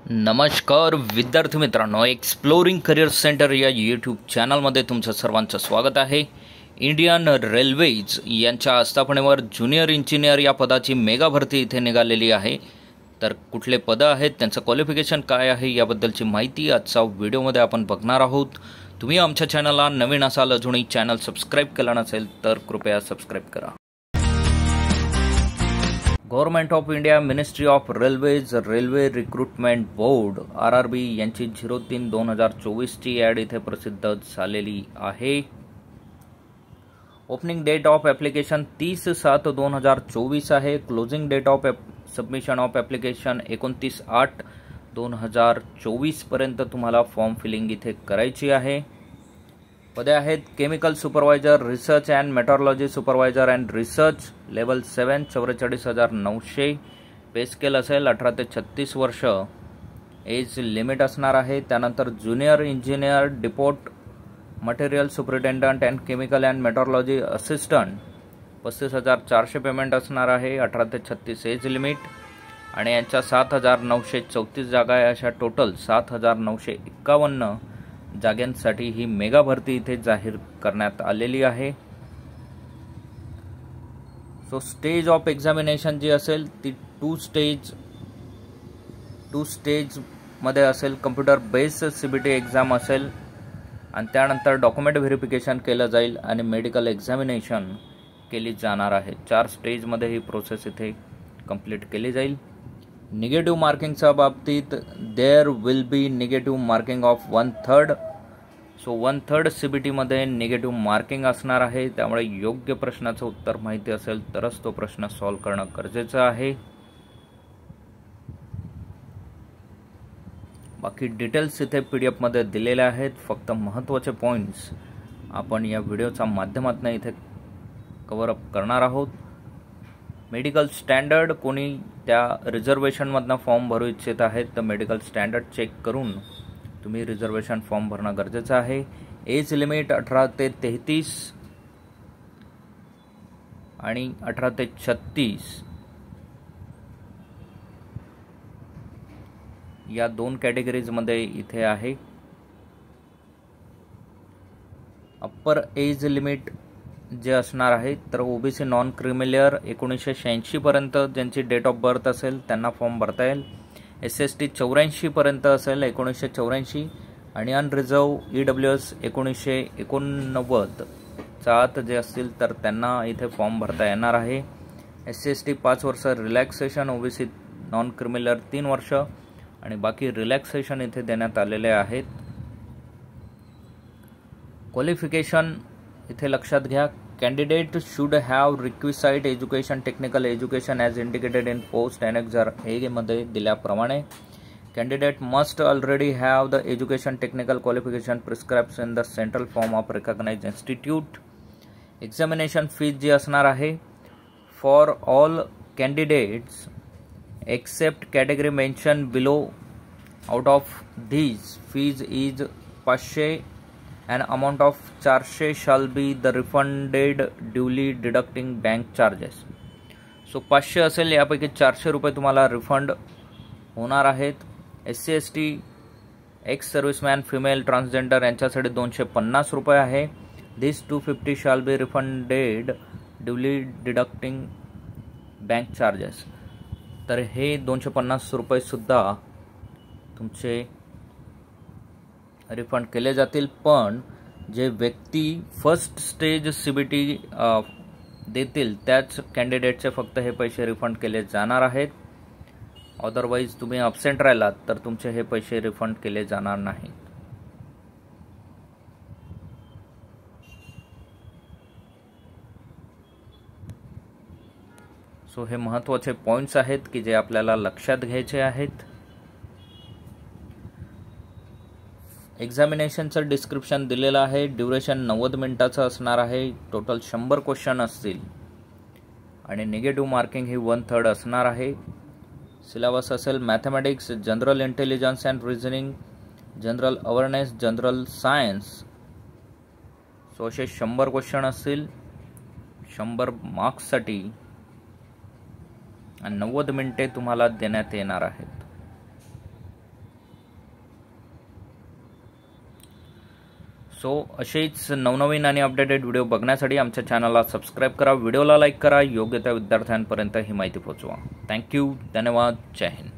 नमस्कार विद्यार्थी मित्रांनो, एक्सप्लोरिंग करिअर सेंटर या यूट्यूब चॅनलमध्ये तुमचं सर्वांचं स्वागत आहे. इंडियन रेल्वेज यांच्या आस्थापनेवर ज्युनियर इंजिनियर या पदाची मेगा भरती इथे निघालेली आहे. तर कुठले पदं आहेत, त्यांचं क्वालिफिकेशन काय आहे याबद्दलची माहिती आजच्या व्हिडिओमध्ये आपण बघणार आहोत. तुम्ही आमच्या चॅनलला नवीन असाल, अजूनही चॅनल सबस्क्राईब केला नसेल तर कृपया सबस्क्राईब करा. Government of India, ministry of railways, railway recruitment board RRB यांची 03/2024ची ॲड इथे प्रसिद्ध झालेली आहे. ओपनिंग डेट ऑफ ॲप्लिकेशन 30/7/2024 आहे. Closing date of submission of application 29/8/2024 पर्यंत तुम्हाला फॉर्म फिलिंग इथे करायची आहे. पदे आहेत chemical supervisor, research and metrology supervisor and research, level 7 44,900. Pay scale असेल 18 ते 36 वर्ष. एज लिमिट असणार आहे. त्यानंतर junior engineer, depot material superintendent and chemical and metrology assistant 35,400 payment असणार आहे. 18 ते 36 एज लिमिट आणि यांच्या 7,934 जागा आहे. अशा टोटल 7,951 जागांसाठी ही मेगा भरती इथे जाहीर करण्यात आलेली आहे. सो स्टेज ऑफ एक्झामिनेशन जी असेल ती टू स्टेज मध्ये असेल. कम्प्युटर बेस्ड CBT एक्झाम असेल आणि त्यानंतर डॉक्युमेंट व्हेरिफिकेशन केलं जाईल आणि मेडिकल एक्झामिनेशन केली जाणार आहे. 4 स्टेजमध्ये ही प्रोसेस इथे कंप्लीट केली जाईल. निगेटिव्ह मार्किंगच्या बाबतीत there will be negative marking of 1/3. So 1/3 CBTमध्ये निगेटिव्ह मार्किंग असणार आहे. त्यामुळे योग्य प्रश्नाचं उत्तर माहिती असेल तरच तो प्रश्न सॉल्व्ह करणं गरजेचं आहे. बाकी डिटेल्स इथे PDF मध्ये दिलेले आहेत. फक्त महत्त्वाचे पॉईंट्स आपण या व्हिडिओच्या माध्यमातून इथे कव्हर अप करणार आहोत. मेडिकल स्टँडर्ड, कोणी त्या रिझर्वेशनमधनं फॉर्म भरू इच्छित आहेत तर मेडिकल स्टँडर्ड चेक करून तुम्ही रिझर्वेशन फॉर्म भरणं गरजेचं आहे. एज लिमिट 18 ते 33 आणि 18 ते 36 या 2 कॅटेगरीजमध्ये इथे आहे. अप्पर एज लिमिट जे असणार आहे तर OBC नॉन क्रिमिलियर 1986 पर्यंत ज्यांची डेट ऑफ बर्थ असेल त्यांना फॉर्म भरता येईल. SST 84 पर्यंत असेल 1984 आणि अनरिझर्व EWS 1989 आत जे असतील तर त्यांना इथे फॉर्म भरता येणार आहे. SCST 5 वर्ष रिलॅक्सेशन, OBC नॉन क्रिमिलियर 3 वर्ष आणि बाकी रिलॅक्सेशन इथे देण्यात आलेले आहेत. क्वालिफिकेशन इथे लक्षात घ्या. Candidate should have requisite education, technical education as indicated in post annexure A मध्ये दिल्याप्रमाणे. Candidate must already have the education technical qualification prescribed in the central form of recognised institute. Examination fees जी असणार आहे for all candidates except category mention below. Out of these fees is 500 and amount of 400 shall be the refunded duly deducting bank charges. So 500 असेल, यापैकी 400 रुपये तुम्हाला refund होणार आहेत. SC ST, ex serviceman, female, transgender यांच्यासाठी 250 रुपये आहे. दिस 250 shall be refunded duly deducting bank charges. तर हे 250 रुपये सुद्धा तुमचे रिफंड केले जातील. पण जे व्यक्ती फर्स्ट स्टेज CBT देतील त्याच कॅन्डिडेटचे फक्त हे पैसे रिफंड केले जाणार आहेत. अदरवाईज तुम्ही अब्सेंट राहिलात तर तुमचे हे पैसे रिफंड केले जाणार नाहीत. सो हे महत्त्वाचे पॉईंट्स आहेत की जे आपल्याला लक्षात घ्यायचे आहेत. एक्झामिनेशनचं डिस्क्रिप्शन दिलेलं आहे. ड्युरेशन 90 मिनिटाचं असणार आहे. टोटल 100 क्वेश्चन असतील आणि निगेटिव्ह मार्किंग ही 1/3 असणार आहे. सिलेबस असेल mathematics, general intelligence and reasoning, general awareness, general science. So असे 100 क्वेश्चन असतील 100 मार्क्ससाठी आणि 90 मिनिटे तुम्हाला देण्यात येणार आहेत. सो असेच नवनवीन आणि अपडेटेड व्हिडिओ बघण्यासाठी आमच्या चॅनलला सबस्क्राईब करा, व्हिडिओला लाईक करा, योग्य त्या विद्यार्थ्यांपर्यंत ही माहिती पोहोचवा. थँक्यू, धन्यवाद, जय हिंद.